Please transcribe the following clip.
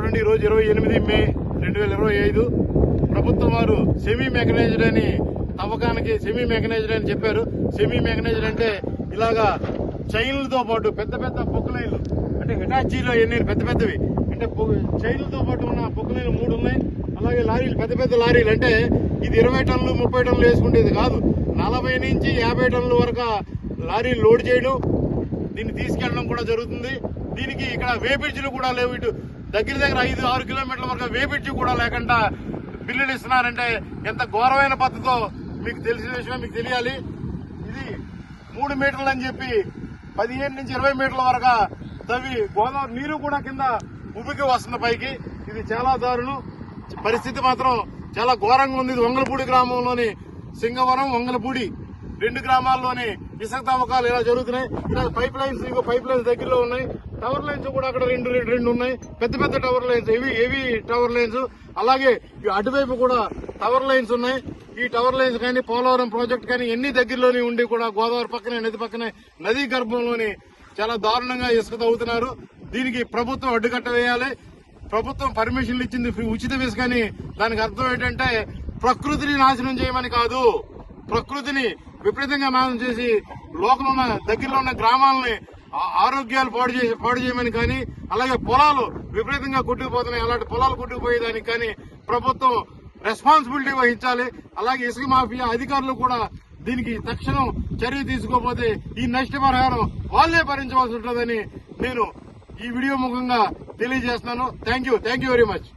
చూడండి, ఈరోజు 28 మే 2025 ప్రభుత్వం వారు సెమీ మెకనైజ్డ్ అని తవ్వకానికి సెమీ మెకనైజ్డ్ అని చెప్పారు. సెమీ మెకనైజ్డ్ అంటే ఇలాగా చైన్లతో పాటు పెద్ద పెద్ద పొక్కులైన్లు, అంటే హిటాచీలో ఎన్ని పెద్ద పెద్దవి అంటే చైన్లతో పాటు ఉన్న పొక్కులైన్లు 3 ఉన్నాయి. అలాగే లారీలు, పెద్ద పెద్ద లారీలు, అంటే ఇది 20 టన్నులు 30 టన్నులు వేసుకుంటేది కాదు, 40 నుంచి 50 టన్నుల వరకు లారీలు లోడ్ చేయడం, దీన్ని తీసుకెళ్లడం కూడా జరుగుతుంది. దీనికి ఇక్కడ వేబ్రిడ్జ్లు కూడా లేవు. ఇటు దగ్గర 5-6 కిలోమీటర్ల వరకు వేబ్రిడ్జ్ కూడా లేకుండా బిల్లులు ఇస్తున్నారంటే ఎంత ఘోరమైన పద్ధతితో మీకు తెలిసిన విషయమే, మీకు తెలియాలి. ఇది 3 మీటర్లు అని చెప్పి 15 నుంచి 20 మీటర్ల వరకు తవ్వి గోదావరి నీరు కూడా కింద ఉబికి వస్తుంది పైకి. ఇది చాలా దారుణం. పరిస్థితి మాత్రం చాలా ఘోరంగా ఉంది. ఇది వంగలపూడి గ్రామంలోని సింగవరం, వంగలపూడి 2 గ్రామాల్లోని ఇసుక తవ్వకాలు ఇలా జరుగుతున్నాయి. ఇలా పైప్ లైన్స్, ఇంకో పైప్ లైన్స్ దగ్గరలో ఉన్నాయి. టవర్ లైన్స్ కూడా అక్కడ రెండు ఉన్నాయి, పెద్ద పెద్ద tower lines, heavy tower lines. అలాగే అటువైపు కూడా టవర్ లైన్స్ ఉన్నాయి. ఈ టవర్ లైన్స్ కానీ పోలవరం ప్రాజెక్ట్ కానీ ఎన్ని దగ్గరలోనే ఉండి కూడా గోదావరి పక్కనే, నది పక్కనే, నదీ గర్భంలోని చాలా దారుణంగా ఇసుక తవ్వుతున్నారు. దీనికి ప్రభుత్వం అడ్డుకట్ట వేయాలి. ప్రభుత్వం పర్మిషన్లు ఇచ్చింది ఉచిత ఇసుకని. దానికి అర్థం ఏంటంటే ప్రకృతిని నాశనం చేయమని కాదు, ప్రకృతిని విపరీతంగా నాశనం చేసి లోకల్ ఉన్న దగ్గరలో ఉన్న గ్రామాలని ఆరోగ్యాలు పాడు చేయమని కానీ, అలాగే పొలాలు విపరీతంగా కొట్టుకుపోతున్నాయి. అలాంటి పొలాలు కొట్టుకుపోయేదానికి కానీ ప్రభుత్వం రెస్పాన్సిబిలిటీ వహించాలి. అలాగే ఇసుక మాఫియా అధికారులు కూడా దీనికి తక్షణం చర్య తీసుకోకపోతే ఈ నష్టపరిహారం వాళ్లే భరించవలసి ఉంటుందని నేను ఈ వీడియో ముఖంగా తెలియజేస్తున్నాను. Thank you very much.